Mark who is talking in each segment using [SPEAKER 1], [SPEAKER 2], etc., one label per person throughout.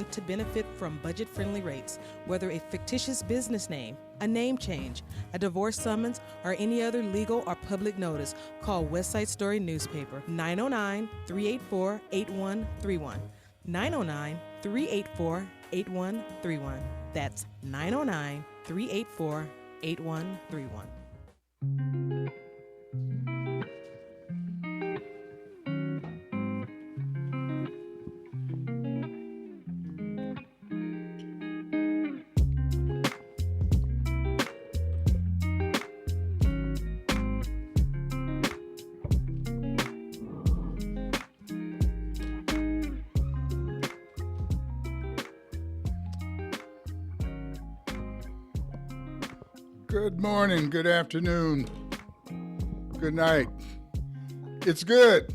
[SPEAKER 1] to benefit from budget-friendly rates, whether a fictitious business name, a name change, a divorce summons, or any other legal or public notice. Call West Side Story Newspaper 909-384-8131. 909-384-8131. That's 909-384-8131.
[SPEAKER 2] Good morning, good afternoon, good night. It's good.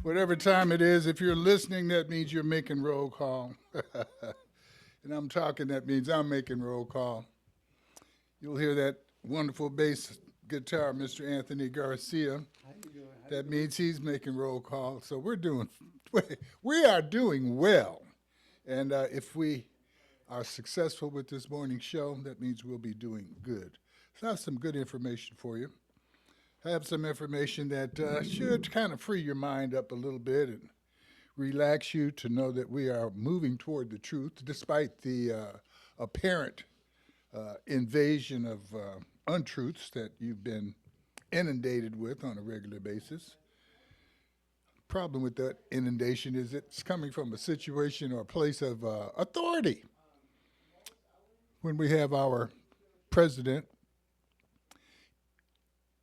[SPEAKER 2] Whatever time it is, if you're listening, that means you're making roll call. And I'm talking, that means I'm making roll call. You'll hear that wonderful bass guitar, Mr. Anthony Garcia.
[SPEAKER 3] How you doing?
[SPEAKER 2] That means he's making roll call. So we are doing well. And if we are successful with this morning's show, that means we'll be doing good. So I have some good information for you. I have some information that should kind of free your mind up a little bit and relax you to know that we are moving toward the truth, despite the apparent invasion of untruths that you've been inundated with on a regular basis. Problem with that inundation is it's coming from a situation or a place of authority. When we have our president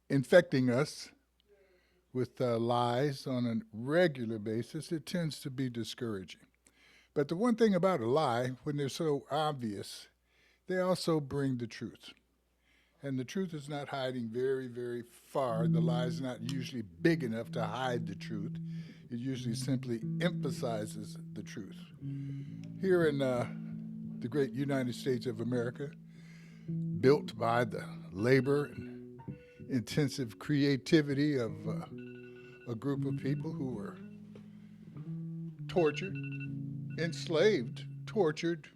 [SPEAKER 2] infecting us with lies on a regular basis, it tends to be discouraging. But the one thing about a lie, when they're so obvious, they also bring the truth. And the truth is not hiding very, very far. The lie is not usually big enough to hide the truth. It usually simply emphasizes the truth. Here in the great United States of America, built by the labor and intensive creativity of a group of people who were tortured, enslaved, tortured,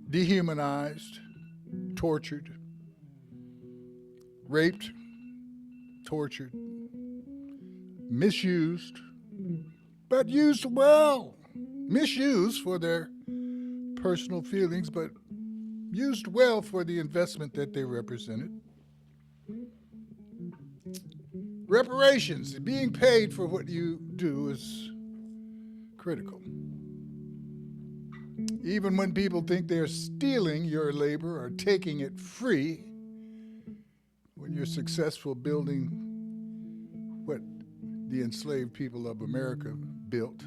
[SPEAKER 2] dehumanized, tortured, raped, tortured, misused, but used well. Misused for their personal feelings, but used well for the investment that they represented. Reparations, being paid for what you do, is critical. Even when people think they're stealing your labor or taking it free, when you're successful building what the enslaved people of America built,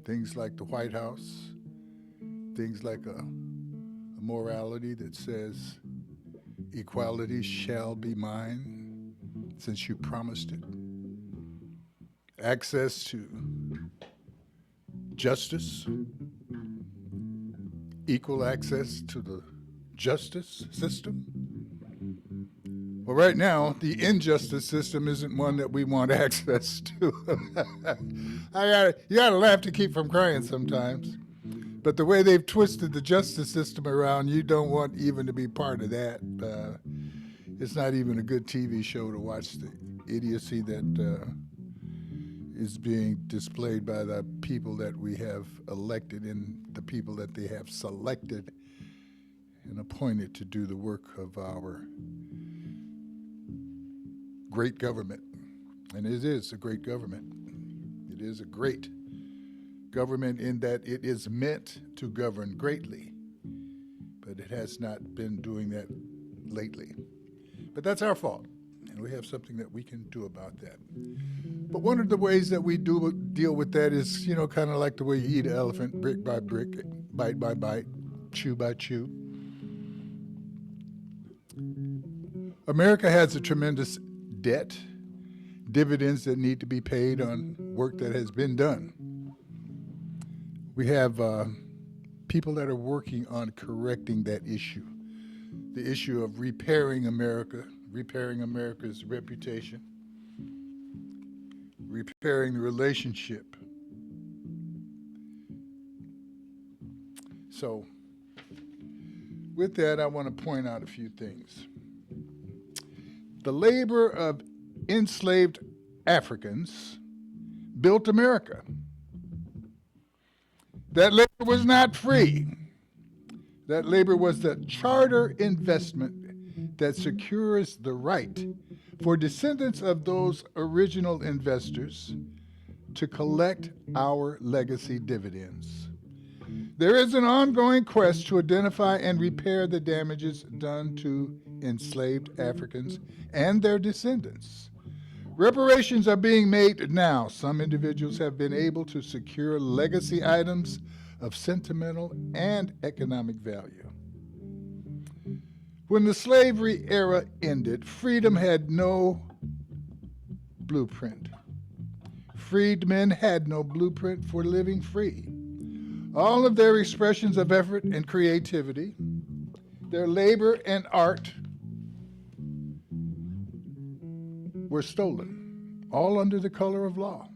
[SPEAKER 2] things like the White House, things like a morality that says equality shall be mine since you promised it. Access to justice, equal access to the justice system. Well, right now, the injustice system isn't one that we want access to. You gotta laugh to keep from crying sometimes. But the way they've twisted the justice system around, you don't want even to be part of that. It's not even a good TV show to watch the idiocy that is being displayed by the people that we have elected and the people that they have selected and appointed to do the work of our great government. And it is a great government. It is a great government in that it is meant to govern greatly, but it has not been doing that lately. But that's our fault, and we have something that we can do about that. But one of the ways that we do deal with that is, kind of like the way you eat an elephant, brick by brick, bite by bite, chew by chew. America has a tremendous debt, dividends that need to be paid on work that has been done. We have people that are working on correcting that issue, the issue of repairing America, repairing America's reputation, repairing the relationship. So, with that, I want to point out a few things. The labor of enslaved Africans built America. That labor was not free. That labor was the charter investment that secures the right for descendants of those original investors to collect our legacy dividends. There is an ongoing quest to identify and repair the damages done to enslaved Africans and their descendants. Reparations are being made now. Some individuals have been able to secure legacy items of sentimental and economic value. When the slavery era ended, freedom had no blueprint. Freedmen had no blueprint for living free. All of their expressions of effort and creativity, their labor and art were stolen, all under the color of law.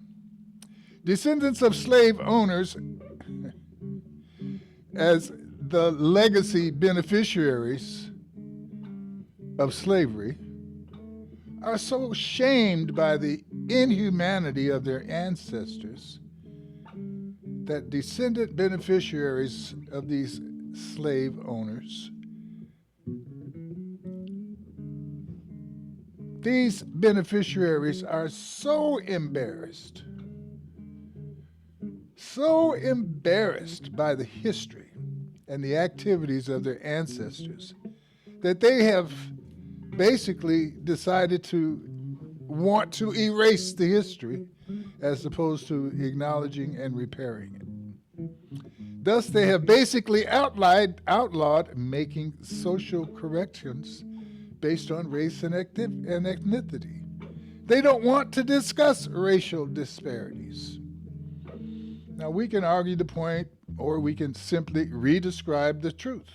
[SPEAKER 2] Descendants of slave owners, as the legacy beneficiaries of slavery, are so shamed by the inhumanity of their ancestors that descendant beneficiaries of these slave owners, these beneficiaries are so embarrassed by the history and the activities of their ancestors that they have basically decided to want to erase the history as opposed to acknowledging and repairing it. Thus, they have basically outlawed making social corrections based on race and ethnicity. They don't want to discuss racial disparities. Now, we can argue the point, or we can simply redescribe the truth.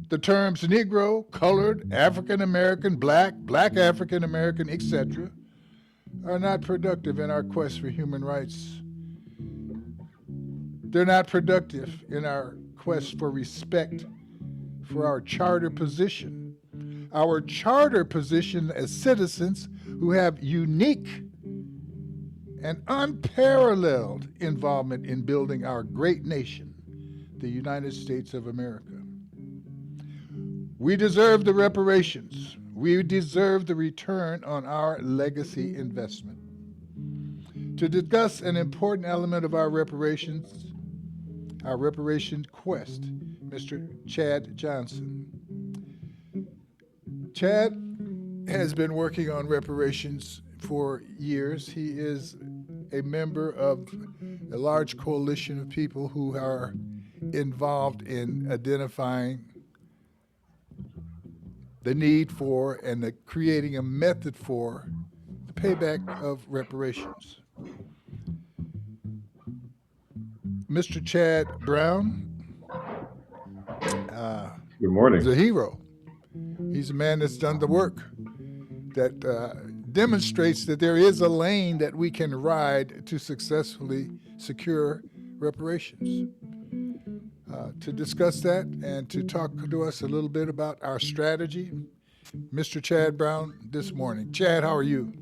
[SPEAKER 2] The terms Negro, colored, African American, black African American, etc., are not productive in our quest for human rights. They're not productive in our quest for respect for our charter position. Our charter position as citizens who have unique and unparalleled involvement in building our great nation, the United States of America. We deserve the reparations. We deserve the return on our legacy investment. To discuss an important element of our reparation quest, Mr. Chad Johnson. Chad has been working on reparations for years. He is a member of a large coalition of people who are involved in identifying the need for and creating a method for the payback of reparations. Mr. Chad Brown,
[SPEAKER 3] good morning.
[SPEAKER 2] He's a hero. He's a man that's done the work that demonstrates that there is a lane that we can ride to successfully secure reparations. To discuss that and to talk to us a little bit about our strategy, Mr. Chad Brown this morning. Chad, how are you?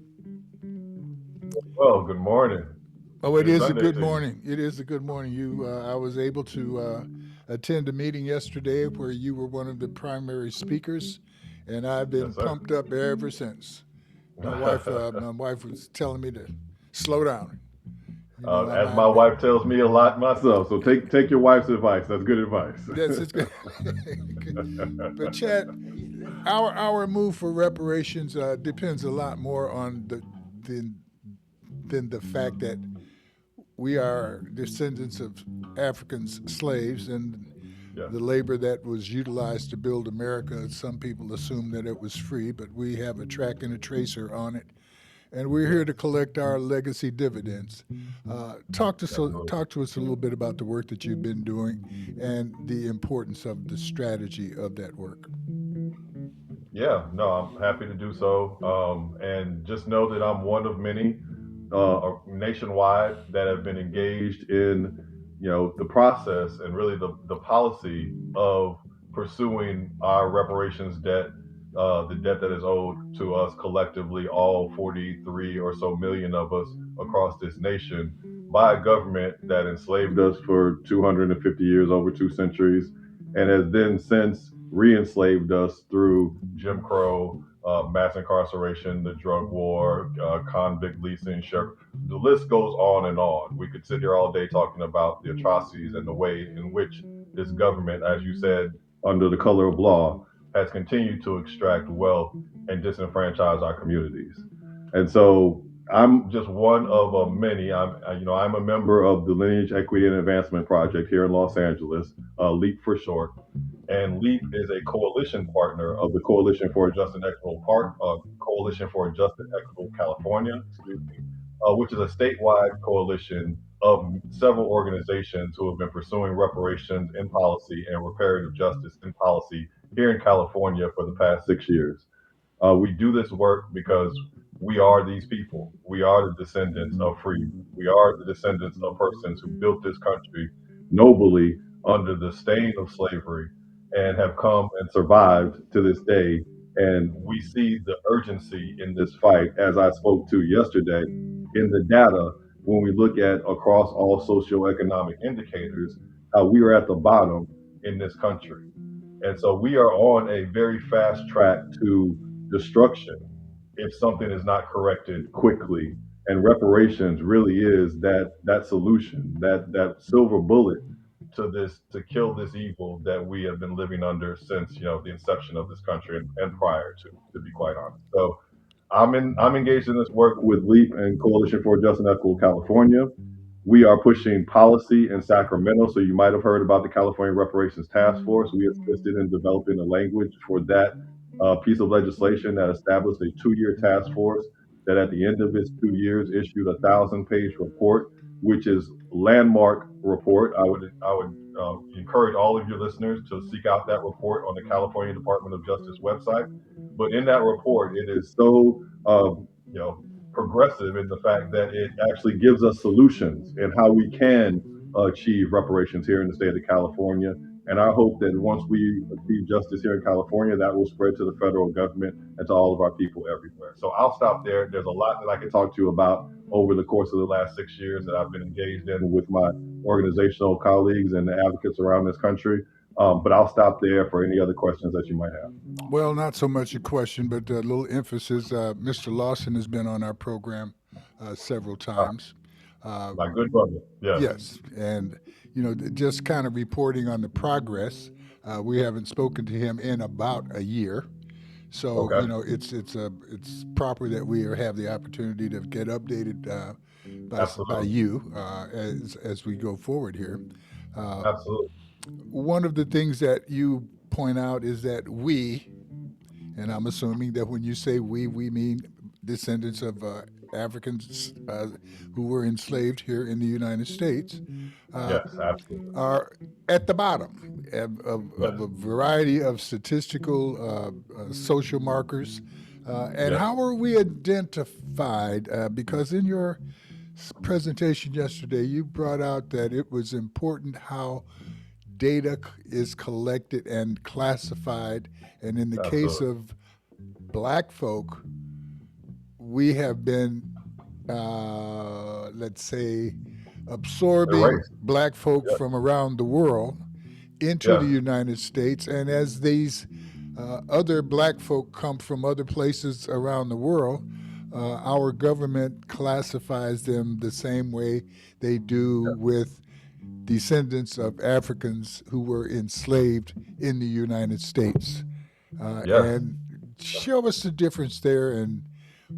[SPEAKER 3] Well, good morning.
[SPEAKER 2] Oh, it is a good morning. It is a good morning. I was able to attend a meeting yesterday where you were one of the primary speakers, and I've been pumped up ever since. My wife was telling me to slow down.
[SPEAKER 3] As my wife tells me a lot myself, so take your wife's advice. That's good advice.
[SPEAKER 2] That's good. But Chad, our move for reparations depends a lot more on than the fact that we are descendants of African slaves and the labor that was utilized to build America. Some people assume that it was free, but we have a track and a tracer on it. And we're here to collect our legacy dividends. Talk to us a little bit about the work that you've been doing and the importance of the strategy of that work.
[SPEAKER 3] Yeah, no, I'm happy to do so. And just know that I'm one of many nationwide that have been engaged in, the process and really the policy of pursuing our reparations debt, the debt that is owed to us collectively, all 43 or so million of us across this nation, by a government that enslaved us for 250 years, over 2 centuries, and has then since re-enslaved us through Jim Crow, mass incarceration, the drug war, convict leasing, the list goes on and on. We could sit here all day talking about the atrocities and the way in which this government, as you said, under the color of law, has continued to extract wealth and disenfranchise our communities. And so I'm just one of many. I'm a member of the Lineage Equity and Advancement Project here in Los Angeles, LEAP for short. And LEAP is a coalition partner of the Coalition for a Just and Equitable Coalition for a Just and Equitable California, excuse me, which is a statewide coalition of several organizations who have been pursuing reparations in policy and reparative justice in policy here in California for the past 6 years. We do this work because we are these people. We are the descendants of freedom. We are the descendants of persons who built this country nobly under the stain of slavery and have come and survived to this day. And we see the urgency in this fight, as I spoke to yesterday, in the data when we look at across all socioeconomic indicators, how we are at the bottom in this country. And so we are on a very fast track to destruction if something is not corrected quickly. And reparations really is that solution, that silver bullet to this, to kill this evil that we have been living under since the inception of this country, and prior to be quite honest. So I'm engaged in this work with LEAP and Coalition for Just and Equitable California. We are pushing policy in Sacramento. So you might have heard about the California Reparations Task Force. We assisted in developing a language for that piece of legislation that established a 2-year task force that at the end of its 2 years issued a 1,000-page report, which is landmark report. I would encourage all of your listeners to seek out that report on the California Department of Justice website. But in that report, it is so progressive in the fact that it actually gives us solutions and how we can achieve reparations here in the state of California. And I hope that once we achieve justice here in California, that will spread to the federal government and to all of our people everywhere. So I'll stop there. There's a lot that I can talk to you about over the course of the last 6 years that I've been engaged in with my organizational colleagues and the advocates around this country. But I'll stop there for any other questions that you might have.
[SPEAKER 2] Well, not so much a question, but a little emphasis. Mr. Lawson has been on our program several
[SPEAKER 3] Uh,
[SPEAKER 2] times. Uh,
[SPEAKER 3] my good brother. Yes.
[SPEAKER 2] yes, and just kind of reporting on the progress. We haven't spoken to him in about a year, so
[SPEAKER 3] Okay.
[SPEAKER 2] it's proper that we have the opportunity to get updated by
[SPEAKER 3] Absolutely.
[SPEAKER 2] you as we go forward here. Uh,
[SPEAKER 3] Absolutely.
[SPEAKER 2] One of the things that you point out is that we, and I'm assuming that when you say we mean descendants of Africans who were enslaved here in the United States, uh,
[SPEAKER 3] Yes. Absolutely.
[SPEAKER 2] are at the bottom
[SPEAKER 3] Yes.
[SPEAKER 2] of a variety of statistical social markers. And
[SPEAKER 3] Yes.
[SPEAKER 2] how are we identified? Because in your presentation yesterday, you brought out that it was important how data is collected and classified. And in the case
[SPEAKER 3] Absolutely.
[SPEAKER 2] of black folk, we have been, let's say, absorbing
[SPEAKER 3] Erased.
[SPEAKER 2] black folk
[SPEAKER 3] Yes.
[SPEAKER 2] from around the world into the
[SPEAKER 3] Yes.
[SPEAKER 2] United States. And as these other black folk come from other places around the world, our government classifies them the same way they do
[SPEAKER 3] Yes.
[SPEAKER 2] with descendants of Africans who were enslaved in the United States.
[SPEAKER 3] Yes.
[SPEAKER 2] And show us the difference there, and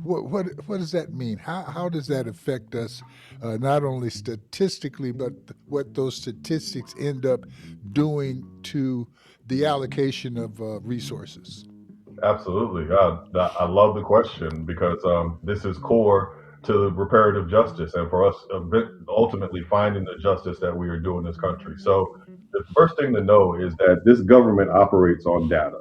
[SPEAKER 2] what does that mean? How does that affect us, not only statistically, but what those statistics end up doing to the allocation of resources?
[SPEAKER 3] Absolutely. I love the question because this is core to reparative justice and for us ultimately finding the justice that we are due in this country. So the first thing to know is that this government operates on data.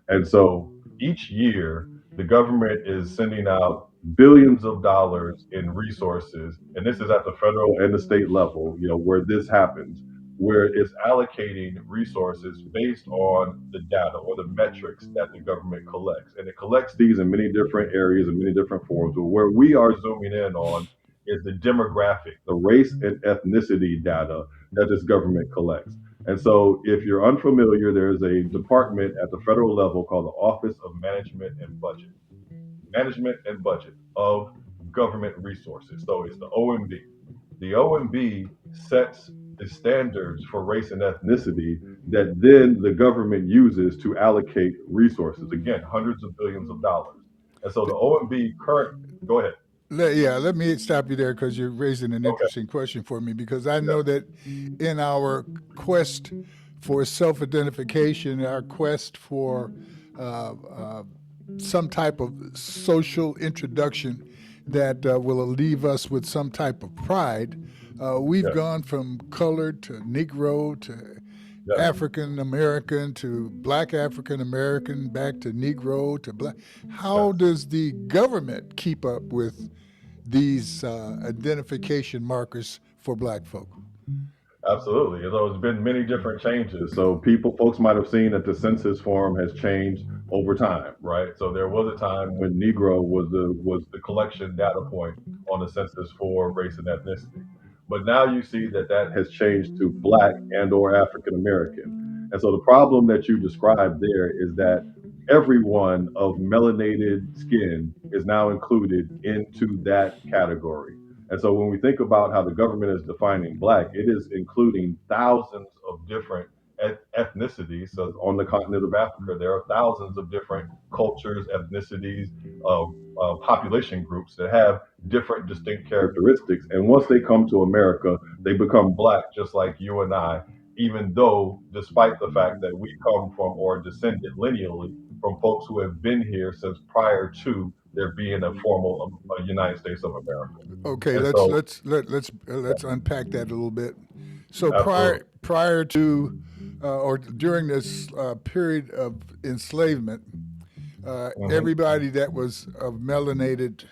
[SPEAKER 3] And so each year, the government is sending out billions of dollars in resources, and this is at the federal and the state level, where this happens, where it's allocating resources based on the data or the metrics that the government collects. And it collects these in many different areas and many different forms. But where we are zooming in on is the demographic, the race and ethnicity data that this government collects. And so, if you're unfamiliar, there's a department at the federal level called the Office of Management and Budget of Government Resources. So it's the OMB. The OMB sets the standards for race and ethnicity that then the government uses to allocate resources. Again, hundreds of billions of dollars. And so the OMB go ahead.
[SPEAKER 2] Let me stop you there because you're raising an
[SPEAKER 3] Okay.
[SPEAKER 2] interesting question for me, because I
[SPEAKER 3] Yeah.
[SPEAKER 2] know that in our quest for self-identification, our quest for some type of social introduction that will leave us with some type of pride, we've
[SPEAKER 3] Yes.
[SPEAKER 2] gone from colored to Negro to
[SPEAKER 3] Yes.
[SPEAKER 2] African American to Black African American, back to Negro to Black. How
[SPEAKER 3] Yes.
[SPEAKER 2] does the government keep up with these identification markers for Black folk?
[SPEAKER 3] Absolutely. So there's been many different changes. So folks might have seen that the census form has changed over time, right? So there was a time when Negro was the collection data point on the census for race and ethnicity. But now you see that that has changed to Black and or African American. And so the problem that you described there is that everyone of melanated skin is now included into that category. And so when we think about how the government is defining Black, it is including thousands of different ethnicities. So on the continent of Africa, there are thousands of different cultures, ethnicities, population groups that have different distinct characteristics. And once they come to America, they become Black just like you and I, even though, despite the fact that we come from or descended lineally from folks who have been here since prior to there being a formal United States of America.
[SPEAKER 2] Okay,
[SPEAKER 3] And
[SPEAKER 2] let's
[SPEAKER 3] so,
[SPEAKER 2] let's let, let's unpack that a little bit. So
[SPEAKER 3] absolutely.
[SPEAKER 2] prior to or during this period of enslavement,
[SPEAKER 3] Hmm.
[SPEAKER 2] everybody that was of melanated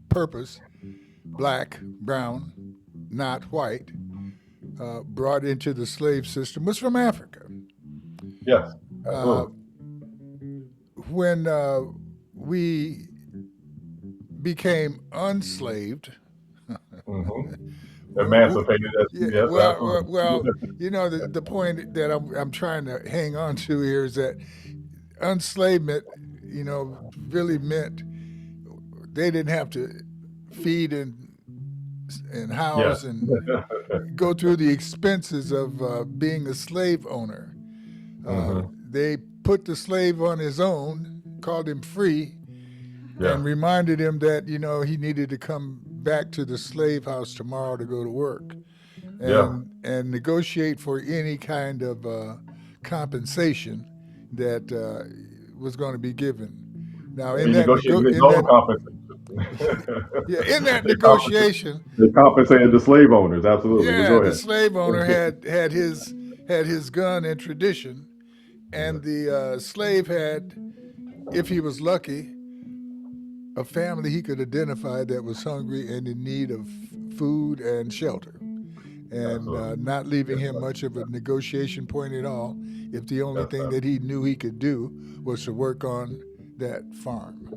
[SPEAKER 2] purpose, black, brown, not white, brought into the slave system was from Africa.
[SPEAKER 3] Yes,
[SPEAKER 2] Uh,
[SPEAKER 3] absolutely.
[SPEAKER 2] when we became unslaved,
[SPEAKER 3] Hmm.
[SPEAKER 2] w- w-
[SPEAKER 3] Emancipated as
[SPEAKER 2] yeah,
[SPEAKER 3] yes,
[SPEAKER 2] well,
[SPEAKER 3] absolutely.
[SPEAKER 2] the point that I'm trying to hang on to here is that enslavement, really meant they didn't have to feed and
[SPEAKER 3] Yes.
[SPEAKER 2] house and go through the expenses of being a slave owner. Uh,
[SPEAKER 3] Hmm.
[SPEAKER 2] they put the slave on his own, called him free,
[SPEAKER 3] Yes.
[SPEAKER 2] and reminded him that he needed to come back to the slave house tomorrow to go to work
[SPEAKER 3] Yeah.
[SPEAKER 2] and negotiate for any kind of compensation that was going to be given. Now,
[SPEAKER 3] He negotiated his own compensation.
[SPEAKER 2] in that
[SPEAKER 3] they, compensated,
[SPEAKER 2] negotiation,
[SPEAKER 3] they compensated the slave owners. Absolutely. But
[SPEAKER 2] yeah,
[SPEAKER 3] go
[SPEAKER 2] the
[SPEAKER 3] ahead.
[SPEAKER 2] slave owner had his gun and tradition, and the slave had, if he was lucky, a family he could identify that was hungry and in need of food and shelter, and
[SPEAKER 3] Absolutely.
[SPEAKER 2] not leaving
[SPEAKER 3] Yes,
[SPEAKER 2] him much of a negotiation point at all if the only
[SPEAKER 3] that's
[SPEAKER 2] thing that he knew he could do was to work on that farm.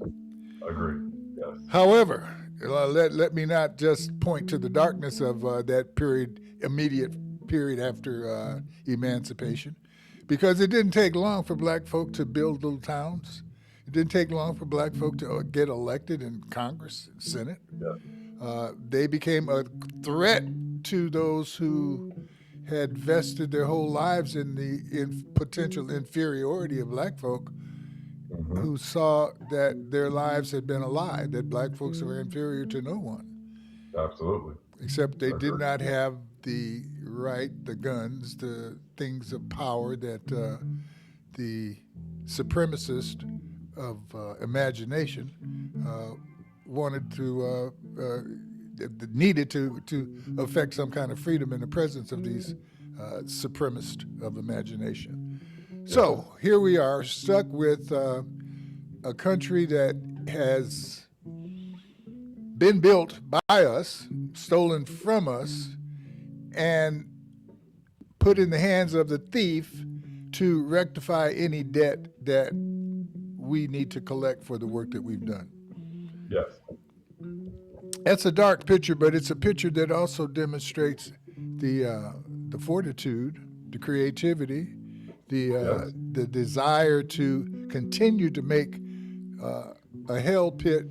[SPEAKER 3] agree. Yes.
[SPEAKER 2] However, let me not just point to the darkness of that immediate period after emancipation, because it didn't take long for black folk to build little towns. It didn't take long for black folk to get elected in Congress and Senate.
[SPEAKER 3] Yes.
[SPEAKER 2] They became a threat to those who had vested their whole lives in the potential inferiority of black folk,
[SPEAKER 3] Hmm.
[SPEAKER 2] who saw that their lives had been a lie, that black folks were inferior to no one,
[SPEAKER 3] Absolutely.
[SPEAKER 2] except they did
[SPEAKER 3] Agree.
[SPEAKER 2] not have the right, the guns, the things of power that the supremacist of imagination wanted to, needed to affect some kind of freedom in the presence of these supremacists of imagination.
[SPEAKER 3] Yes.
[SPEAKER 2] So here we are, stuck with a country that has been built by us, stolen from us, and put in the hands of the thief to rectify any debt that we need to collect for the work that we've done.
[SPEAKER 3] Yes.
[SPEAKER 2] That's a dark picture, but it's a picture that also demonstrates the fortitude, the creativity,
[SPEAKER 3] Yes.
[SPEAKER 2] the desire to continue to make a hell pit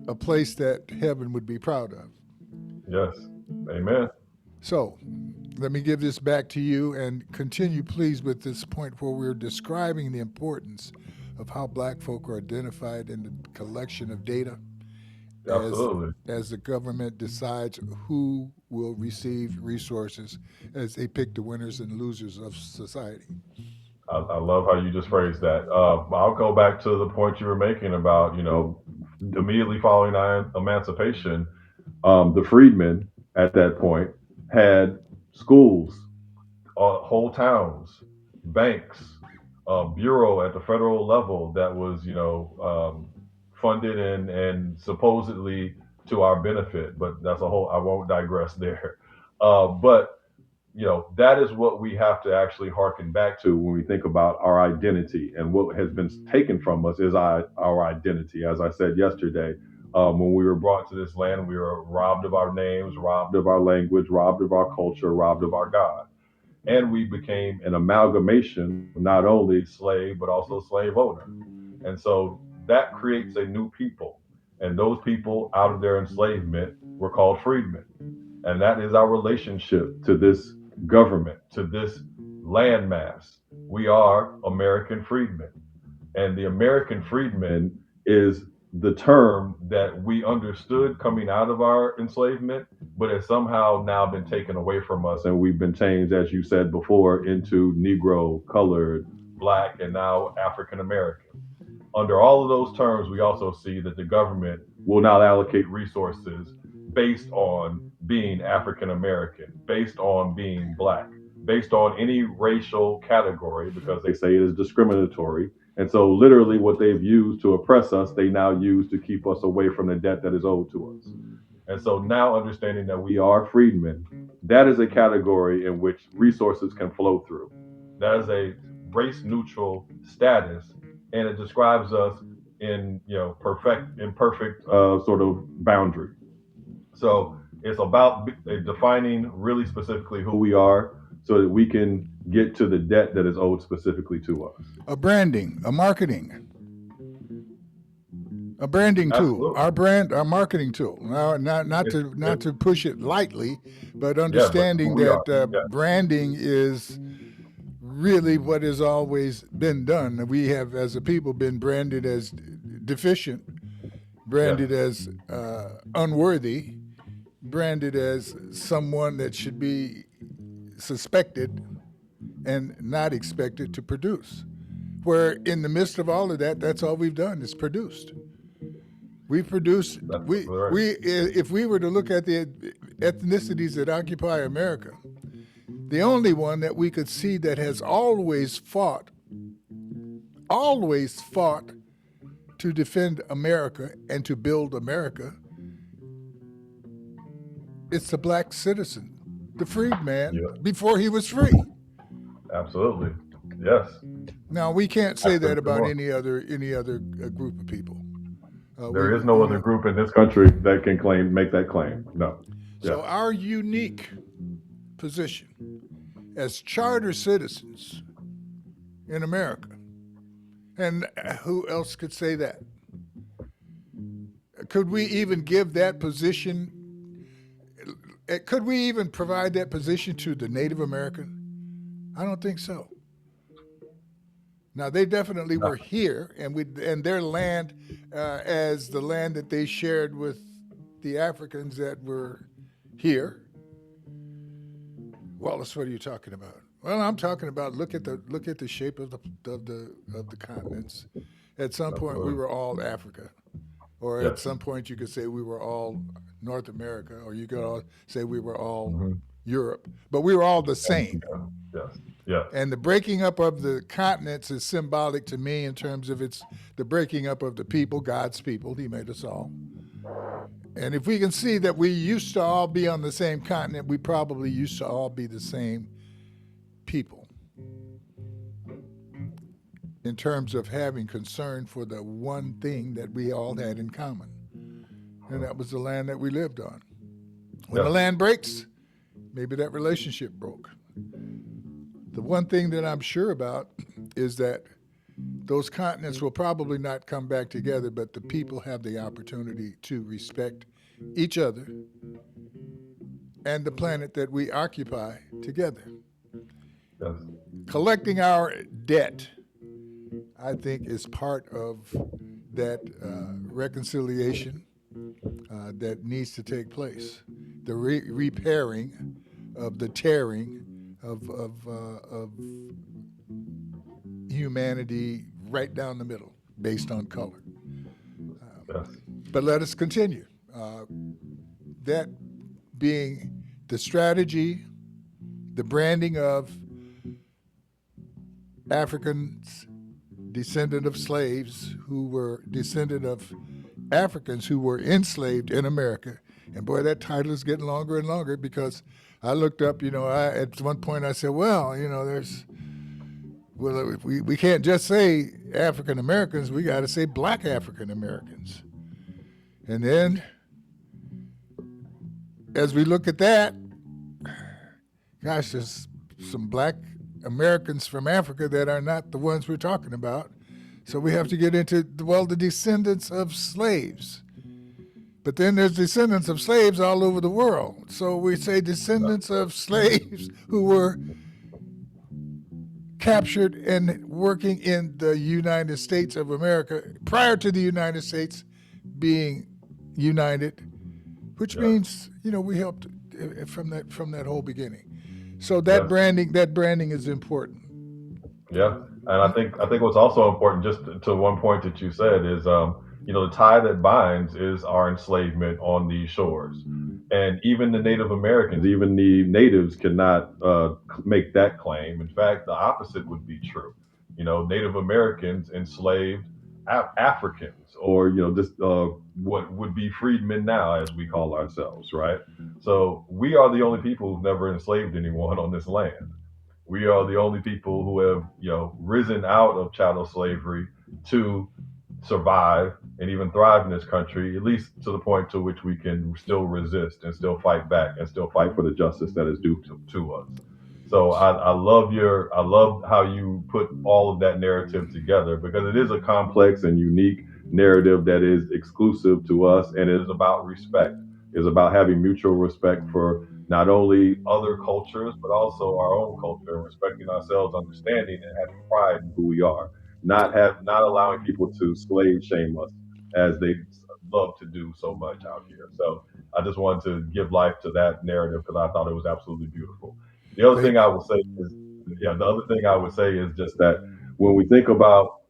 [SPEAKER 2] a place that heaven would be proud of.
[SPEAKER 3] Yes. Amen.
[SPEAKER 2] So, let me give this back to you and continue, please, with this point where we're describing the importance of how black folk are identified in the collection of data as
[SPEAKER 3] Absolutely.
[SPEAKER 2] as the government decides who will receive resources as they pick the winners and losers of society.
[SPEAKER 3] I love how you just phrased that. I'll go back to the point you were making about, immediately following emancipation, the freedmen at that point had schools, whole towns, banks, a bureau at the federal level that was, funded and supposedly to our benefit. But that's a whole. I won't digress there. But that is what we have to actually harken back to when we think about our identity, and what has been taken from us is our identity. As I said yesterday, when we were brought to this land, we were robbed of our names, robbed of our language, robbed of our culture, robbed of our God. And we became an amalgamation, not only slave, but also slave owner. And so that creates a new people. And those people out of their enslavement were called freedmen. And that is our relationship to this government, to this landmass. We are American freedmen. And the American freedman is the term that we understood coming out of our enslavement, but has somehow now been taken away from us. And we've been changed, as you said before, into Negro, colored, Black, and now African American. Under all of those terms, we also see that the government will not allocate resources based on being African American, based on being Black, based on any racial category, because they say it is discriminatory. And so, literally, what they've used to oppress us, they now use to keep us away from the debt that is owed to us. And so, now understanding that we are freedmen, that is a category in which resources can flow through. That is a race neutral status, and it describes us in perfect sort of boundary. So it's about defining really specifically who we are, so that we can get to the debt that is owed specifically to us.
[SPEAKER 2] A branding, a branding tool,
[SPEAKER 3] Absolutely.
[SPEAKER 2] our marketing tool. Now, not to push it lightly, but
[SPEAKER 3] Yeah, but who
[SPEAKER 2] understanding
[SPEAKER 3] we are.
[SPEAKER 2] that
[SPEAKER 3] Yeah.
[SPEAKER 2] branding is really what has always been done. We have, as a people, been branded as deficient, branded as unworthy, branded as someone that should be suspected and not expected to produce. Where in the midst of all of that, that's all we've done is produced. We've produced.
[SPEAKER 3] That's right.
[SPEAKER 2] We if we were to look at the ethnicities that occupy America, the only one that we could see that has always fought to defend America and to build America, it's the black citizen, the freedman,
[SPEAKER 3] Yeah.
[SPEAKER 2] before he was free.
[SPEAKER 3] Absolutely. Yes.
[SPEAKER 2] Now we can't say that
[SPEAKER 3] Absolutely.
[SPEAKER 2] about any other group of people.
[SPEAKER 3] There is no other group in this country that can make that claim. No.
[SPEAKER 2] So
[SPEAKER 3] Yes.
[SPEAKER 2] our unique position as charter citizens in America, and who else could say that? Could we even give that position? Could we even provide that position to the Native American? I don't think so. Now they definitely were here, and their land, as the land that they shared with the Africans that were here. Wallace, what are you talking about? Well, I'm talking about look at the shape of the continents. At some point, we were all Africa, or at
[SPEAKER 3] Yes.
[SPEAKER 2] some point, you could say we were all North America, or you could all say we were all Europe, but we were all the same.
[SPEAKER 3] Yes. Yes.
[SPEAKER 2] And the breaking up of the continents is symbolic to me in terms of it's the breaking up of the people, God's people. He made us all. And if we can see that we used to all be on the same continent, we probably used to all be the same people in terms of having concern for the one thing that we all had in common. And that was the land that we lived on. When the land breaks, maybe that relationship broke. The one thing that I'm sure about is that those continents will probably not come back together, but the people have the opportunity to respect each other and the planet that we occupy together.
[SPEAKER 3] Yes.
[SPEAKER 2] Collecting our debt, I think, is part of that reconciliation that needs to take place. The repairing of the tearing of humanity right down the middle based on color.
[SPEAKER 3] Yes.
[SPEAKER 2] But let us continue. That being the strategy, the branding of Africans descendant of slaves who were descendant of Africans who were enslaved in America. And boy, that title is getting longer and longer because I looked up, at one point I said, we can't just say African Americans, we got to say Black African Americans. And then as we look at that, gosh, there's some Black Americans from Africa that are not the ones we're talking about. So we have to get into, the descendants of slaves. But then there's descendants of slaves all over the world. So we say descendants of slaves who were captured and working in the United States of America prior to the United States being united, which means, we helped from that whole beginning. So that branding is important.
[SPEAKER 3] Yeah, and I think what's also important, just to one point that you said, is the tie that binds is our enslavement on these shores, and even the Native Americans, even the natives, cannot make that claim. In fact, the opposite would be true. Native Americans enslaved Africans, or just what would be freedmen now, as we call ourselves, right? So we are the only people who've never enslaved anyone on this land. We are the only people who have, risen out of chattel slavery to survive and even thrive in this country, at least to the point to which we can still resist and still fight back and still fight for the justice that is due to us. So I love how you put all of that narrative together, because it is a complex and unique narrative that is exclusive to us, and it is about respect. It's about having mutual respect for not only other cultures, but also our own culture, and respecting ourselves, understanding and having pride in who we are. Not allowing people to slave shame us as they love to do so much out here. So I just wanted to give life to that narrative because I thought it was absolutely beautiful. The other thing I would say is, the other thing I would say is just that when we think about,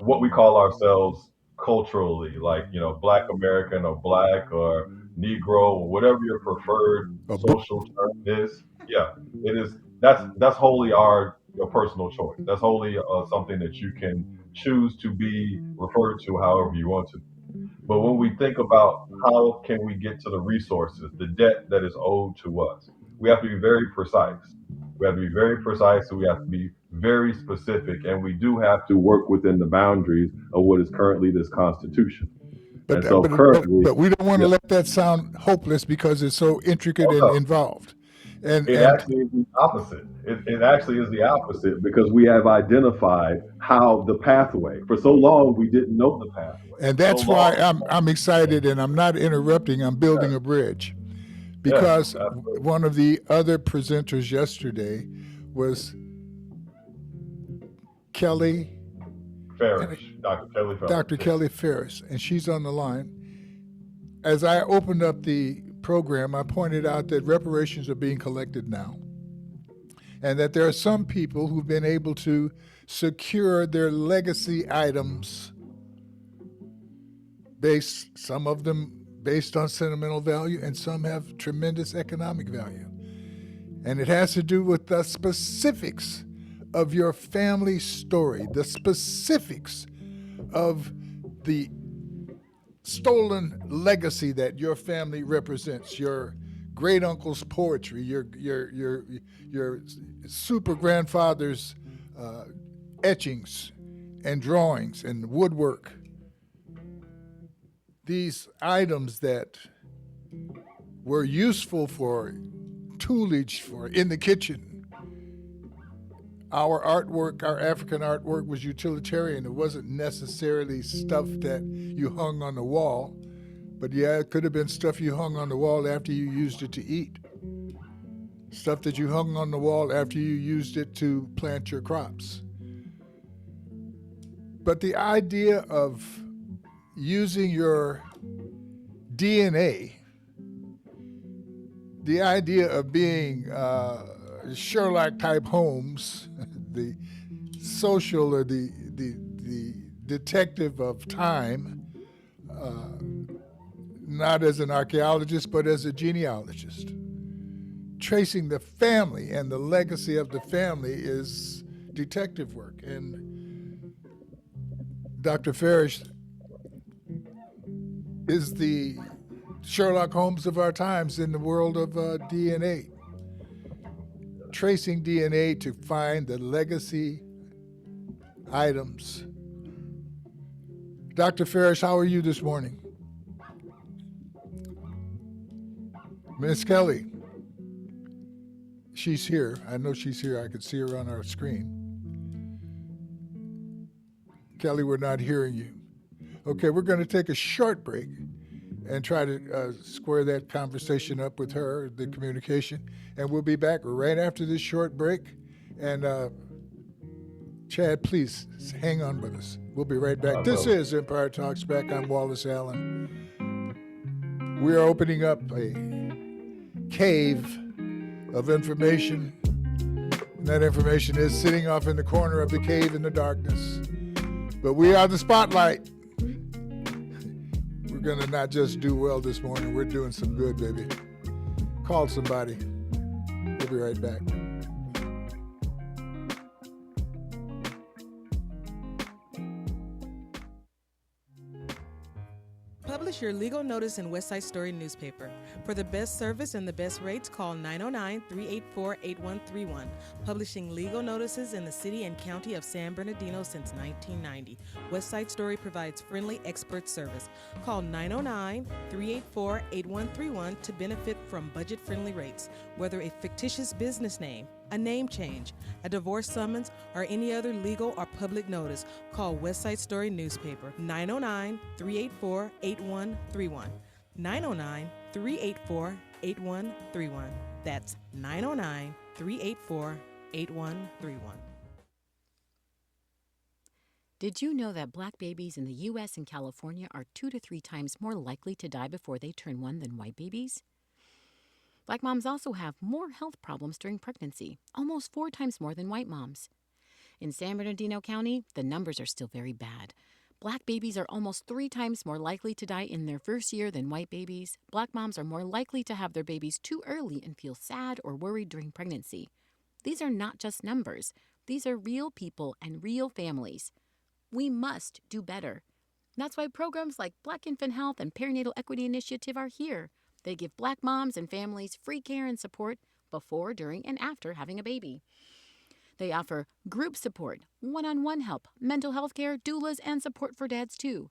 [SPEAKER 3] what we call ourselves culturally, like, Black American or Black or Negro or whatever your preferred social term is, yeah, it is. That's wholly your personal choice. That's wholly something that you can choose to be referred to however you want to. But when we think about how can we get to the resources, the debt that is owed to us, we have to be very precise. We have to be very precise, and we have to be very specific, and we do have to work within the boundaries of what is currently this Constitution.
[SPEAKER 2] But we don't want to let that sound hopeless because it's so intricate and involved.
[SPEAKER 3] Actually is the opposite. It actually is the opposite, because we have identified how the pathway. For so long, we didn't know the pathway.
[SPEAKER 2] And that's why I'm excited, and I'm not interrupting. I'm building a bridge. Because one of the other presenters yesterday was Kelly
[SPEAKER 3] Ferris,
[SPEAKER 2] Dr. Kelly Ferris, and she's on the line. As I opened up the program, I pointed out that reparations are being collected now, and that there are some people who've been able to secure their legacy items, some of them based on sentimental value, and some have tremendous economic value. And it has to do with the specifics of your family story, the specifics of the stolen legacy that your family represents, your great uncle's poetry, your super grandfather's etchings and drawings and woodwork. These items that were useful for toolage for in the kitchen. Our artwork, our African artwork, was utilitarian. It wasn't necessarily stuff that you hung on the wall, but yeah, it could have been stuff you hung on the wall after you used it to eat. Stuff that you hung on the wall after you used it to plant your crops. But the idea of using your DNA, the idea of being Sherlock-type Holmes, the social or the detective of time, not as an archaeologist, but as a genealogist. Tracing the family and the legacy of the family is detective work. And Dr. Farish is the Sherlock Holmes of our times in the world of DNA. Tracing DNA to find the legacy items. Dr. Farish, how are you this morning? Miss Kelly, she's here. I know she's here. I could see her on our screen. Kelly, we're not hearing you. Okay, we're going to take a short break and try to square that conversation up with her, the communication. And we'll be back right after this short break. And Chad, please hang on with us. We'll be right back. This is Empire Talks Back. I'm Wallace Allen. We are opening up a cave of information. And that information is sitting off in the corner of the cave in the darkness. But we are the spotlight. We're going to not just do well this morning, we're doing some good, baby. Call somebody. We'll be right back.
[SPEAKER 1] Publish your legal notice in West Side Story newspaper. For the best service and the best rates, call 909-384-8131. Publishing legal notices in the city and county of San Bernardino since 1990. West Side Story provides friendly expert service. Call 909-384-8131 to benefit from budget-friendly rates. Whether a fictitious business name, a name change, a divorce summons, or any other legal or public notice, call West Side Story newspaper 909-384-8131. 909-384-8131. That's 909-384-8131.
[SPEAKER 4] Did you know that black babies in the U.S. and California are 2 to 3 times more likely to die before they turn 1 than white babies? Black moms also have more health problems during pregnancy, almost 4 times more than white moms. In San Bernardino County, the numbers are still very bad. Black babies are almost 3 times more likely to die in their first year than white babies. Black moms are more likely to have their babies too early and feel sad or worried during pregnancy. These are not just numbers. These are real people and real families. We must do better. That's why programs like Black Infant Health and Perinatal Equity Initiative are here. They give black moms and families free care and support before, during, and after having a baby. They offer group support, one-on-one help, mental health care, doulas, and support for dads too.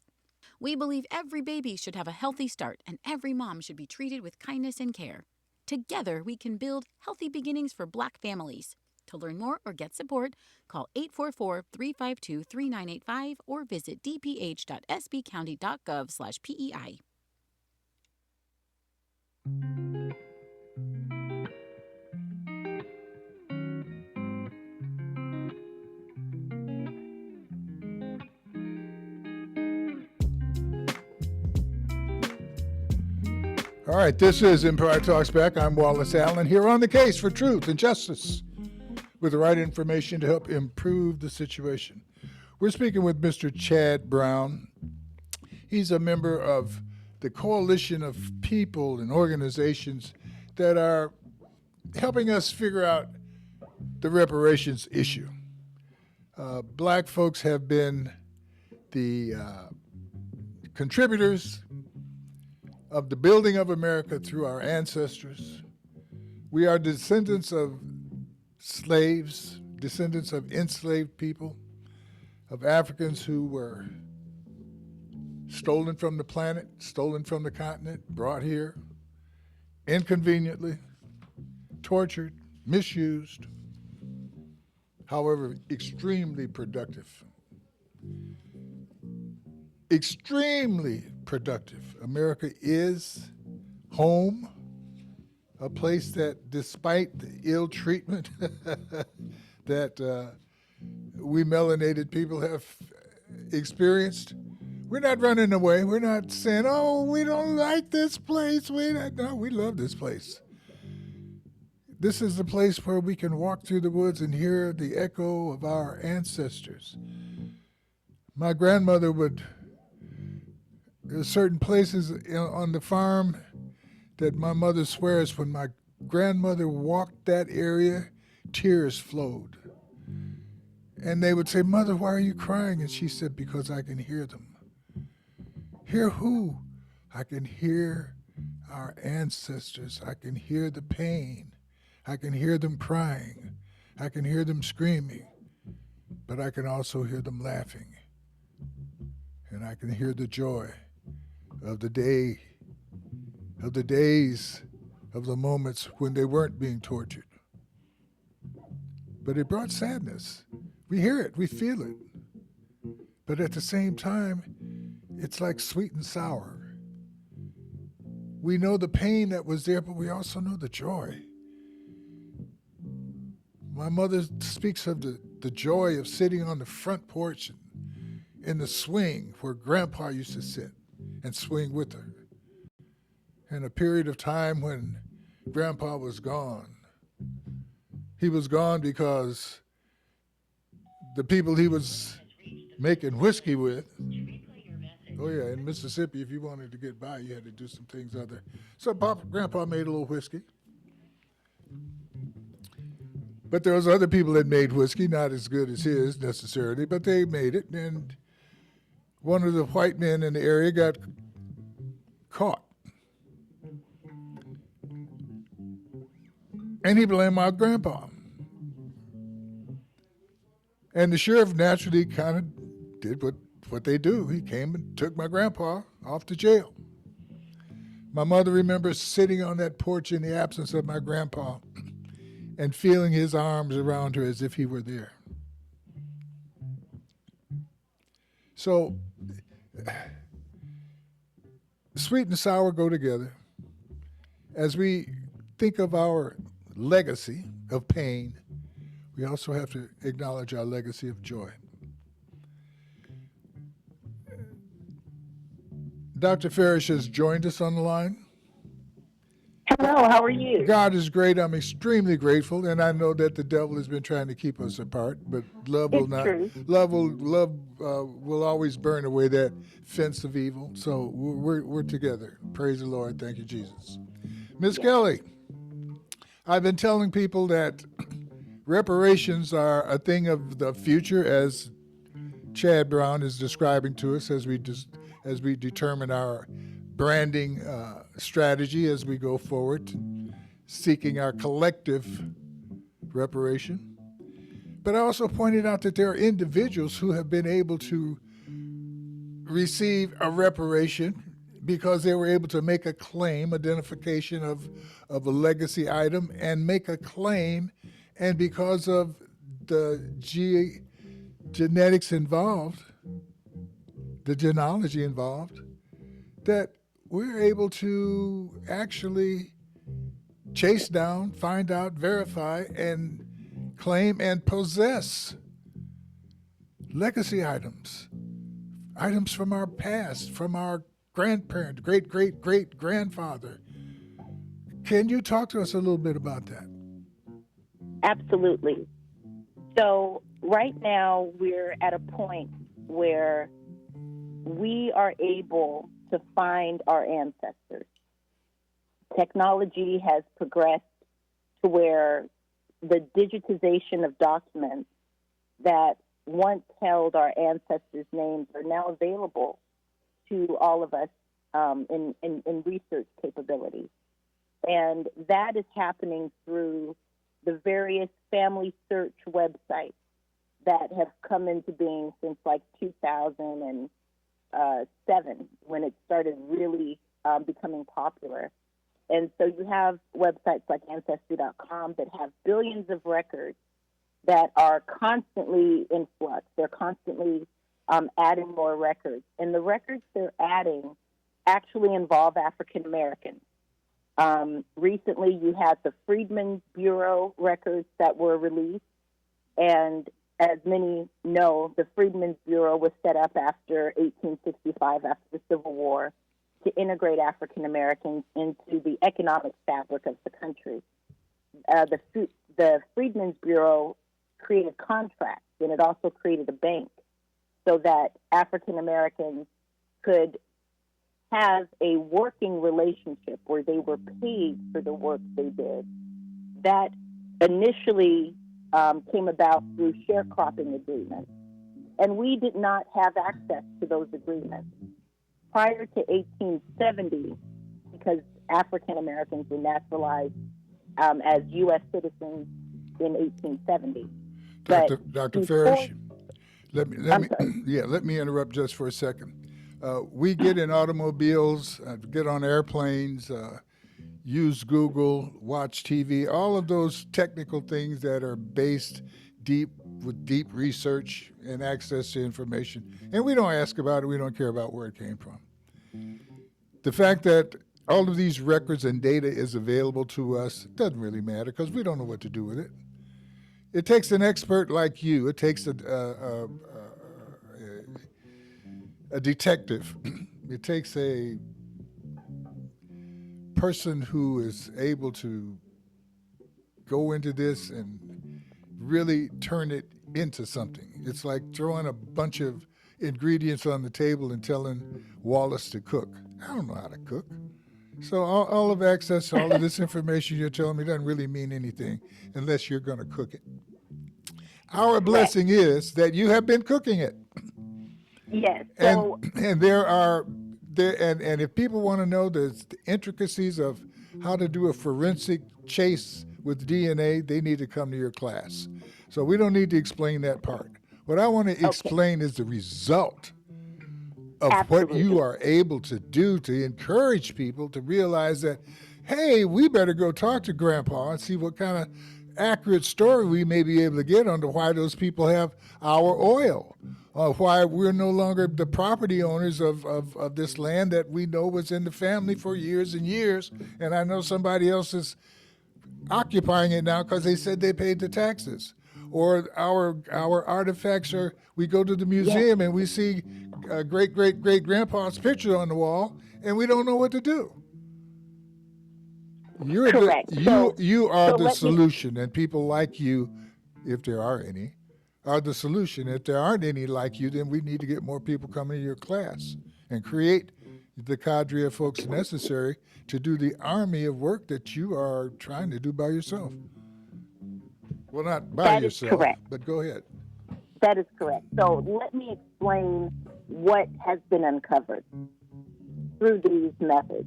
[SPEAKER 4] We believe every baby should have a healthy start and every mom should be treated with kindness and care. Together, we can build healthy beginnings for black families. To learn more or get support, call 844-352-3985 or visit dph.sbcounty.gov/PEI.
[SPEAKER 2] All right, this is Empire Talks Back. I'm Wallace Allen, here on the case for truth and justice with the right information to help improve the situation. We're speaking with Mr. Chad Brown. He's a member of the coalition of people and organizations that are helping us figure out the reparations issue. Black folks have been the contributors of the building of America through our ancestors. We are descendants of slaves, descendants of enslaved people, of Africans who were stolen from the planet, stolen from the continent, brought here inconveniently, tortured, misused, however, extremely productive. Extremely productive. America is home, a place that, despite the ill treatment that we melanated people have experienced, we're not running away. We're not saying, oh, we don't like this place. No, we love this place. This is the place where we can walk through the woods and hear the echo of our ancestors. My grandmother would, there are certain places on the farm that my mother swears when my grandmother walked that area, tears flowed. And they would say, Mother, why are you crying? And she said, because I can hear them. Hear who? I can hear our ancestors. I can hear the pain. I can hear them crying. I can hear them screaming. But I can also hear them laughing. And I can hear the joy of the day, of the days, of the moments when they weren't being tortured. But it brought sadness. We hear it, we feel it. But at the same time, it's like sweet and sour. We know the pain that was there, but we also know the joy. My mother speaks of the joy of sitting on the front porch in the swing where Grandpa used to sit and swing with her. In a period of time when Grandpa was gone. He was gone because the people he was making whiskey with, oh yeah, in Mississippi, if you wanted to get by, you had to do some things other. So Grandpa made a little whiskey. But there was other people that made whiskey, not as good as his necessarily, but they made it. And one of the white men in the area got caught. And he blamed my grandpa. And the sheriff naturally kind of did what they do. He came and took my grandpa off to jail. My mother remembers sitting on that porch in the absence of my grandpa and feeling his arms around her as if he were there. So, sweet and sour go together. As we think of our legacy of pain, we also have to acknowledge our legacy of joy. Dr. Farish has joined us on the line.
[SPEAKER 5] Hello, how are you?
[SPEAKER 2] God is great. I'm extremely grateful, and I know that the devil has been trying to keep us apart, but love will not.
[SPEAKER 5] True.
[SPEAKER 2] Love will always burn away that fence of evil. So we're together. Praise the Lord. Thank you, Jesus. Miss Kelly, I've been telling people that reparations are a thing of the future, as Chad Brown is describing to us as we determine our branding strategy as we go forward, seeking our collective reparation. But I also pointed out that there are individuals who have been able to receive a reparation because they were able to make a claim, identification of a legacy item, and make a claim, and because of the genetics involved, the genealogy involved, that we're able to actually chase down, find out, verify, and claim and possess legacy items, items from our past, from our grandparent, great-great-great-grandfather. Can you talk to us a little bit about that?
[SPEAKER 5] Absolutely. So right now we're at a point where we are able to find our ancestors. Technology has progressed to where the digitization of documents that once held our ancestors' names are now available to all of us in research capabilities. And that is happening through the various family search websites that have come into being since like 2007, when it started really becoming popular. And so you have websites like Ancestry.com that have billions of records that are constantly in flux. They're constantly adding more records. And the records they're adding actually involve African Americans. Recently, you had the Freedmen's Bureau records that were released. And as many know, the Freedmen's Bureau was set up after 1865, after the Civil War, to integrate African Americans into the economic fabric of the country. The Freedmen's Bureau created contracts, and it also created a bank so that African Americans could have a working relationship where they were paid for the work they did. That initially came about through sharecropping agreements, and we did not have access to those agreements. Prior to 1870, because African Americans were naturalized as U.S. citizens in 1870.
[SPEAKER 2] Dr. Farish, let me interrupt just for a second. We get in automobiles, get on airplanes, use Google, watch TV, all of those technical things that are based with deep research and access to information. And we don't ask about it. We don't care about where it came from. The fact that all of these records and data is available to us doesn't really matter because we don't know what to do with it. It takes an expert like you. It takes a detective. It takes a person who is able to go into this and really turn it into something. It's like throwing a bunch of ingredients on the table and telling Wallace to cook. I don't know how to cook. So all of access to all of this information you're telling me doesn't really mean anything unless you're going to cook it. Our blessing is that you have been cooking it.
[SPEAKER 5] Yes.
[SPEAKER 2] So, and if people want to know the intricacies of how to do a forensic chase with DNA, they need to come to your class. So we don't need to explain that part. What I want to explain is the result of what you are able to do to encourage people to realize that, hey, we better go talk to Grandpa and see what kind of accurate story we may be able to get on to why those people have our oil, why we're no longer the property owners of this land that we know was in the family for years and years. And I know somebody else is occupying it now because they said they paid the taxes. Or our artifacts are, we go to the museum and we see great-great-great-grandpa's picture on the wall and we don't know what to do.
[SPEAKER 5] Correct.
[SPEAKER 2] You are the solution, and people like you, if there are any, are the solution. If there aren't any like you, then we need to get more people coming to your class and create the cadre of folks necessary to do the army of work that you are trying to do by yourself. Well, not by yourself, but go ahead.
[SPEAKER 5] That is correct. So let me explain what has been uncovered through these methods.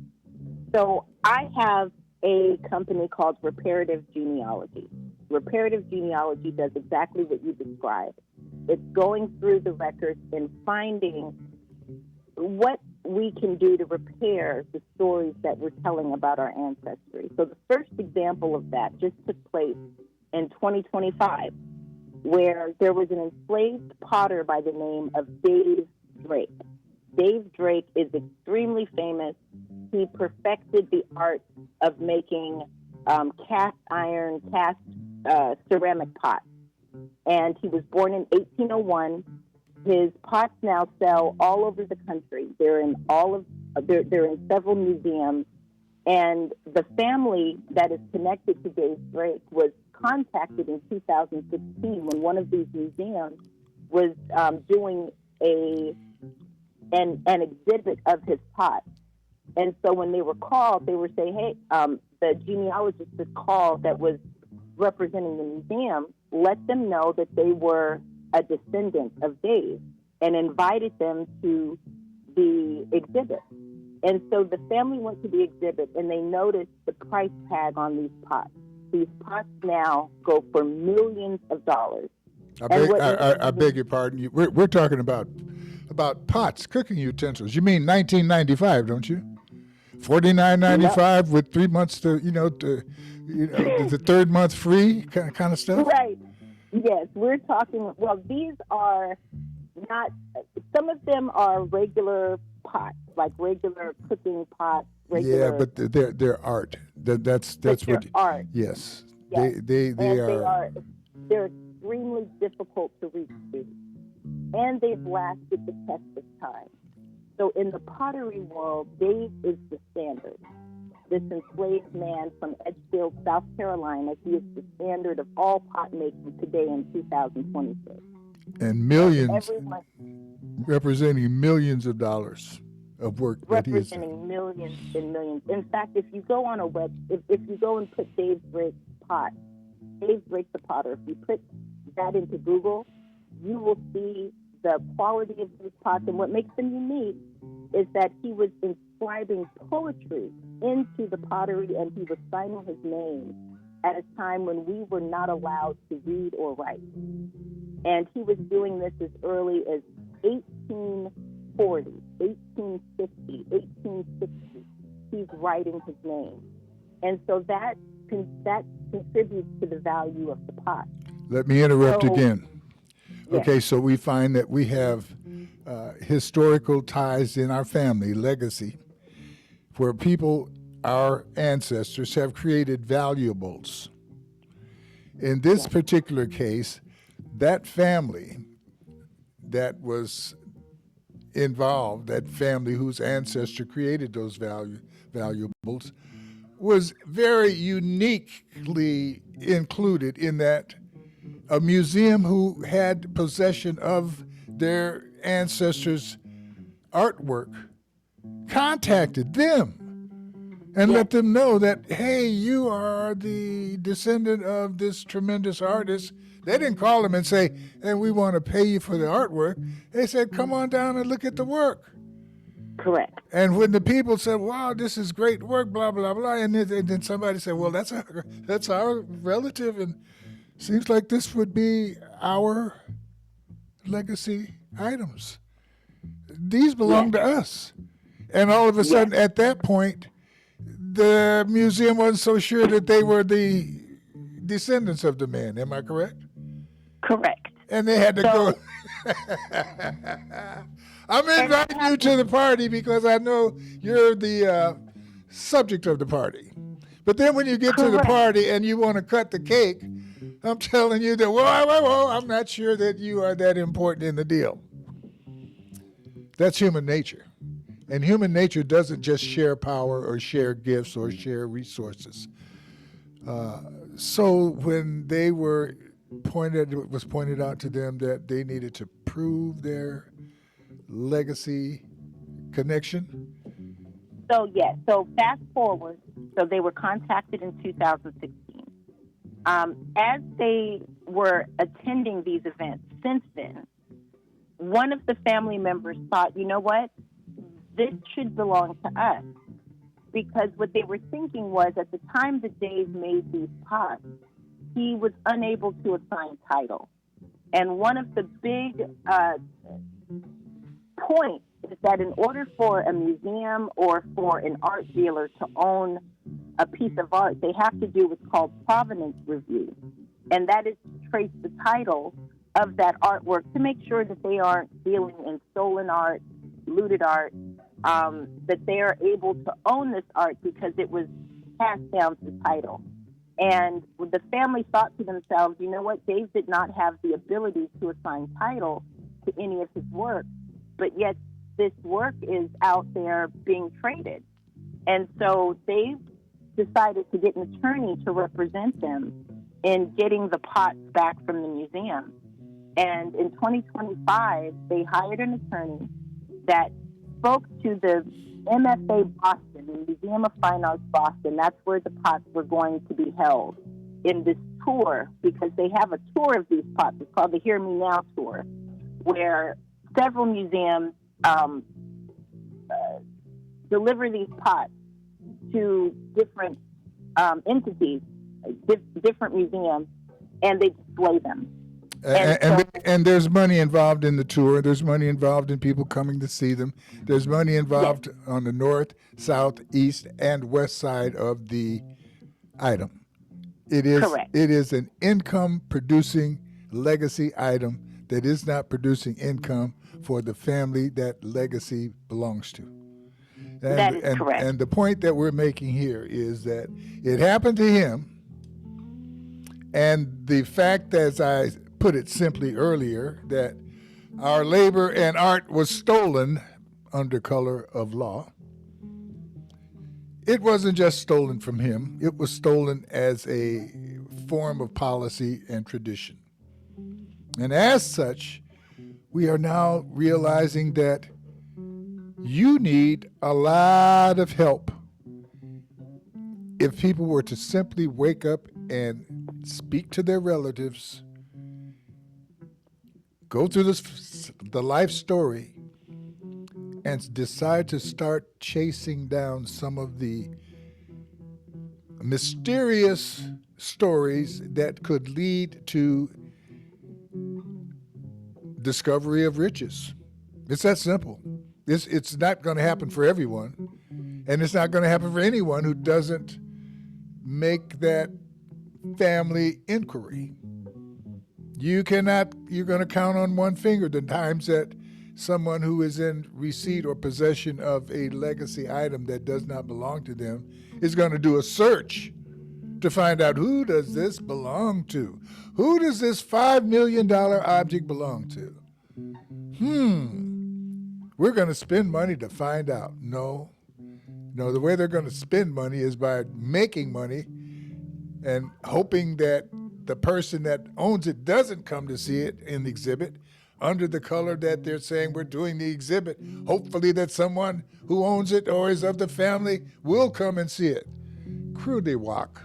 [SPEAKER 5] So I have a company called Reparative Genealogy. Reparative Genealogy does exactly what you described. It's going through the records and finding what we can do to repair the stories that we're telling about our ancestry. So the first example of that just took place in 2025, where there was an enslaved potter by the name of Dave Drake. Dave Drake is extremely famous. He perfected the art of making cast iron, ceramic pots. And he was born in 1801. His pots now sell all over the country. They're in several museums. And the family that is connected to Dave Drake was contacted in 2016 when one of these museums was doing an exhibit of his pots. And so when they were called, they were saying, hey, the genealogist was called that was representing the museum, let them know that they were a descendant of Dave and invited them to the exhibit. And so the family went to the exhibit and they noticed the price tag on these pots. These pots now go for millions of dollars.
[SPEAKER 2] I beg your pardon. We're talking about pots, cooking utensils. You mean 1995, don't you? $49.95 with 3 months the third month free kind of stuff.
[SPEAKER 5] Right. Yes, we're talking. Well, these are not. Some of them are regular pots, like regular cooking pots.
[SPEAKER 2] Yeah, but they're art. That's what
[SPEAKER 5] art.
[SPEAKER 2] Yes,
[SPEAKER 5] yes.
[SPEAKER 2] They are.
[SPEAKER 5] They're extremely difficult to reproduce, and they've lasted the test of time. So in the pottery world, Dave is the standard. This enslaved man from Edgefield, South Carolina, he is the standard of all pot making today in 2026.
[SPEAKER 2] And millions, representing millions of dollars of work.
[SPEAKER 5] Representing millions and millions. In fact, if you go on a if you go and put Dave Drake pot, Dave Drake the potter, if you put that into Google, you will see the quality of these pots. And what makes them unique is that he was inscribing poetry into the pottery, and he was signing his name at a time when we were not allowed to read or write. And he was doing this as early as 1840, 1850, 1860. He's writing his name. And so that contributes to the value of the pot.
[SPEAKER 2] Let me interrupt again.
[SPEAKER 5] Yes.
[SPEAKER 2] Okay, so we find that we have historical ties in our family, legacy, where people, our ancestors, have created valuables. In this particular case, that family that was involved, that family whose ancestor created those valuables, was very uniquely included in that a museum who had possession of their ancestors' artwork contacted them and let them know that, hey, you are the descendant of this tremendous artist. They didn't call them and say, hey, we want to pay you for the artwork. They said, come on down and look at the work.
[SPEAKER 5] Correct.
[SPEAKER 2] And when the people said, wow, this is great work, blah, blah, blah, and then somebody said, well, that's our relative, and seems like this would be our legacy items. These belong to us. And all of a sudden, at that point, the museum wasn't so sure that they were the descendants of the man. Am I correct?
[SPEAKER 5] Correct.
[SPEAKER 2] And they had to go. I'm inviting you to the party because I know you're the subject of the party. But then when you get to the party and you want to cut the cake, I'm telling you that, whoa, I'm not sure that you are that important in the deal. That's human nature. And human nature doesn't just share power or share gifts or share resources. So when it was pointed out to them that they needed to prove their legacy connection.
[SPEAKER 5] So fast forward. So they were contacted in 2016. As they were attending these events since then, one of the family members thought, you know what, this should belong to us. Because what they were thinking was, at the time that Dave made these pots, he was unable to assign title. And one of the big points is that in order for a museum or for an art dealer to own a piece of art, they have to do what's called provenance review. And that is to trace the title of that artwork to make sure that they aren't dealing in stolen art, looted art, that they are able to own this art because it was passed down to title. And the family thought to themselves, you know what, Dave did not have the ability to assign title to any of his work, but yet this work is out there being traded. And so they decided to get an attorney to represent them in getting the pots back from the museum. And in 2025, they hired an attorney that spoke to the MFA Boston, the Museum of Fine Arts Boston, that's where the pots were going to be held in this tour, because they have a tour of these pots. It's called the Hear Me Now Tour, where several museums deliver these pots to different entities, different museums, and they display them.
[SPEAKER 2] And there's money involved in the tour. There's money involved in people coming to see them. There's money involved on the north, south, east, and west side of the item. It is
[SPEAKER 5] Correct.
[SPEAKER 2] It is an income-producing legacy item that is not producing income for the family that legacy belongs to.
[SPEAKER 5] That is correct.
[SPEAKER 2] And the point that we're making here is that it happened to him, and the fact, as I put it simply earlier, that our labor and art was stolen under color of law. It wasn't just stolen from him, it was stolen as a form of policy and tradition. And as such, we are now realizing that you need a lot of help if people were to simply wake up and speak to their relatives, go through the life story, and decide to start chasing down some of the mysterious stories that could lead to discovery of riches. It's that simple. It's not going to happen for everyone, and it's not going to happen for anyone who doesn't make that family inquiry. You're going to count on one finger the times that someone who is in receipt or possession of a legacy item that does not belong to them is going to do a search to find out, who does this belong to? Who does this $5 million object belong to? We're going to spend money to find out. No, the way they're going to spend money is by making money and hoping that the person that owns it doesn't come to see it in the exhibit under the color that they're saying we're doing the exhibit. Hopefully that someone who owns it or is of the family will come and see it. Crew de walk.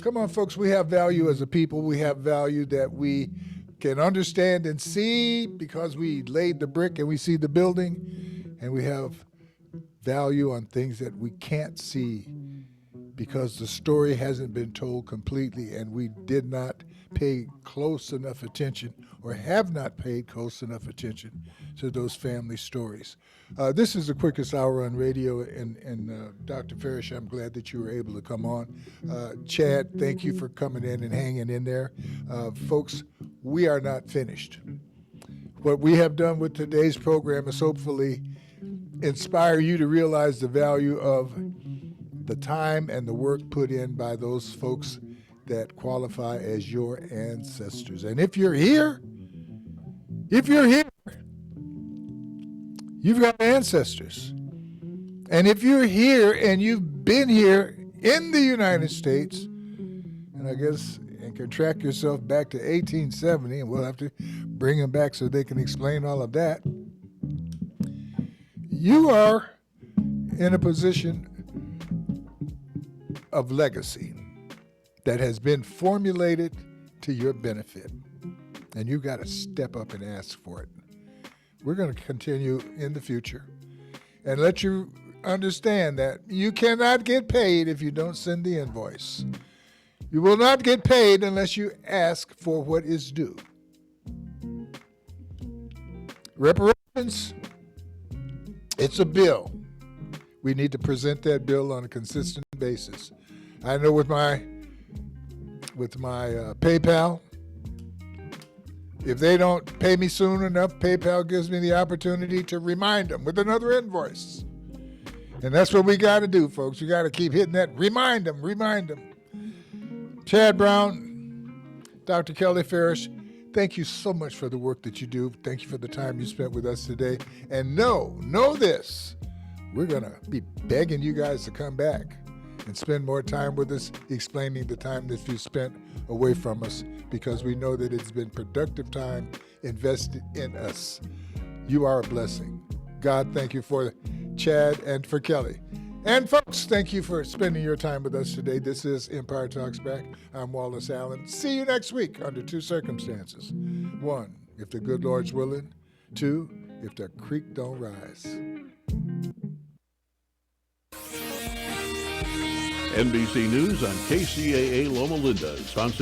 [SPEAKER 2] Come on, folks, we have value as a people. We have value that we can understand and see because we laid the brick and we see the building, and we have value on things that we can't see because the story hasn't been told completely and we did not pay close enough attention or have not paid close enough attention to those family stories. This is the quickest hour on radio, and Dr. Farish, I'm glad that you were able to come on. Chad, thank you for coming in and hanging in there. Folks, we are not finished. What we have done with today's program is hopefully inspire you to realize the value of the time and the work put in by those folks that qualify as your ancestors. And if you're here, you've got ancestors. And if you're here and you've been here in the United States, and I guess, and can track yourself back to 1870, and we'll have to bring them back so they can explain all of that, you are in a position of legacy that has been formulated to your benefit, and you got to step up and ask for it. We're going to continue in the future and let you understand that you cannot get paid if you don't send the invoice. You will not get paid unless you ask for what is due. Reparations, it's a bill. We need to present that bill on a consistent basis. I know with my PayPal, if they don't pay me soon enough, PayPal gives me the opportunity to remind them with another invoice. And that's what we got to do, folks. You got to keep hitting that. Remind them. Chad Brown, Dr. Kelly Farish, thank you so much for the work that you do. Thank you for the time you spent with us today. And know this, we're going to be begging you guys to come back and spend more time with us, explaining the time that you spent away from us, because we know that it's been productive time invested in us. You are a blessing. God, thank you for Chad, and for Kelly. And folks, thank you for spending your time with us today. This is Empire Talks Back. I'm Wallace Allen. See you next week under two circumstances. 1, if the good Lord's willing. 2, if the creek don't rise.
[SPEAKER 6] NBC News on KCAA Loma Linda, sponsored